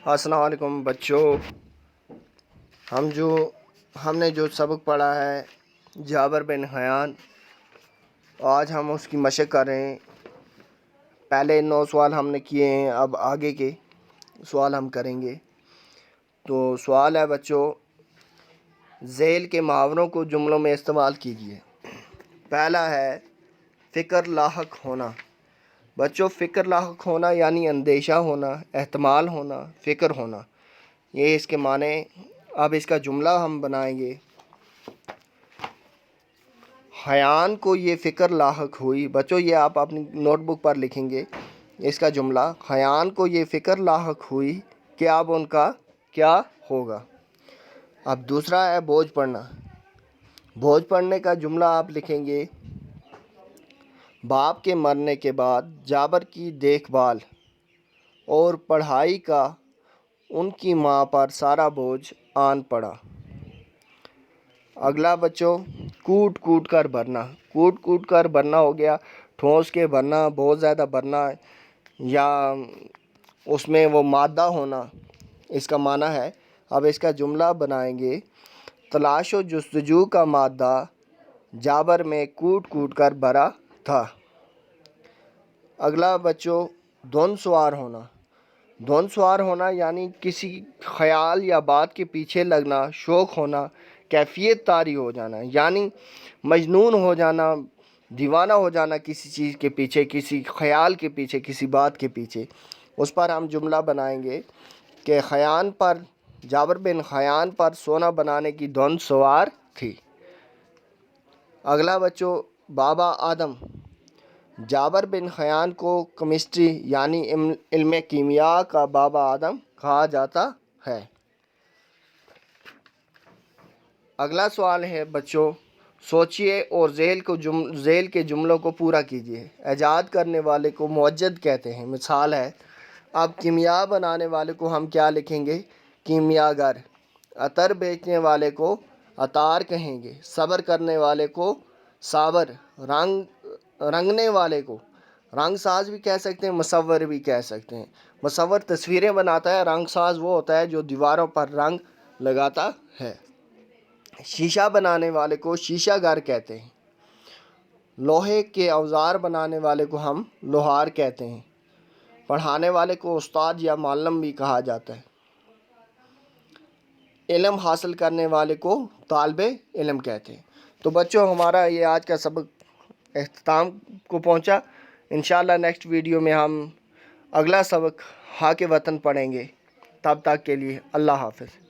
السلام علیکم بچوں، ہم نے جو سبق پڑھا ہے جابر بن حیان، آج ہم اس کی مشق کر رہے ہیں۔ پہلے 9 سوال ہم نے کیے ہیں، اب آگے کے سوال ہم کریں گے۔ تو سوال ہے بچوں، ذیل کے محاوروں کو جملوں میں استعمال کیجیے۔ پہلا ہے فکر لاحق ہونا۔ بچوں، فکر لاحق ہونا یعنی اندیشہ ہونا، احتمال ہونا، فکر ہونا، یہ اس کے معنی۔ اب اس کا جملہ ہم بنائیں گے۔ حیان کو یہ فکر لاحق ہوئی۔ بچوں، یہ آپ اپنی نوٹ بک پر لکھیں گے اس کا جملہ۔ حیان کو یہ فکر لاحق ہوئی کہ اب ان کا کیا ہوگا۔ اب دوسرا ہے بوجھ پڑھنا۔ بوجھ پڑھنے کا جملہ آپ لکھیں گے، باپ کے مرنے کے بعد جابر کی دیکھ بھال اور پڑھائی کا ان کی ماں پر سارا بوجھ آن پڑا۔ اگلا بچوں، کوٹ کوٹ کر بھرنا۔ کوٹ کوٹ کر بھرنا ہو گیا ٹھوس کے بھرنا، بہت زیادہ بھرنا، یا اس میں وہ مادہ ہونا، اس کا معنی ہے۔ اب اس کا جملہ بنائیں گے، تلاش و جستجو کا مادہ جابر میں کوٹ کوٹ کر بھرا تھا۔ اگلا بچوں، دھن سوار ہونا۔ دھن سوار ہونا یعنی کسی خیال یا بات کے پیچھے لگنا، شوق ہونا، کیفیت طاری ہو جانا، یعنی مجنون ہو جانا، دیوانہ ہو جانا کسی چیز کے پیچھے، کسی خیال کے پیچھے، کسی بات کے پیچھے۔ اس پر ہم جملہ بنائیں گے کہ جابر بن حیان پر سونا بنانے کی دھن سوار تھی۔ اگلا بچوں، بابا آدم۔ جابر بن حیان کو کیمسٹری یعنی علم کیمیا کا بابا آدم کہا جاتا ہے۔ اگلا سوال ہے بچوں، سوچئے اور ذیل کے جملوں کو پورا کیجیے۔ ایجاد کرنے والے کو موجد کہتے ہیں، مثال ہے۔ اب کیمیا بنانے والے کو ہم کیا لکھیں گے؟ کیمیا گر۔ عطر بیچنے والے کو عطار کہیں گے۔ صبر کرنے والے کو صابر۔ رنگنے والے کو رنگ ساز بھی کہہ سکتے ہیں، مصور بھی کہہ سکتے ہیں۔ مصور تصویریں بناتا ہے، رنگ ساز وہ ہوتا ہے جو دیواروں پر رنگ لگاتا ہے۔ شیشہ بنانے والے کو شیشہ گر کہتے ہیں۔ لوہے کے اوزار بنانے والے کو ہم لوہار کہتے ہیں۔ پڑھانے والے کو استاد یا معلم بھی کہا جاتا ہے۔ علم حاصل کرنے والے کو طالب علم کہتے ہیں۔ تو بچوں، ہمارا یہ آج کا سبق اختتام کو پہنچا۔ انشاءاللہ نیکسٹ ویڈیو میں ہم اگلا سبق ہا کے وطن پڑھیں گے۔ تب تک کے لیے اللہ حافظ۔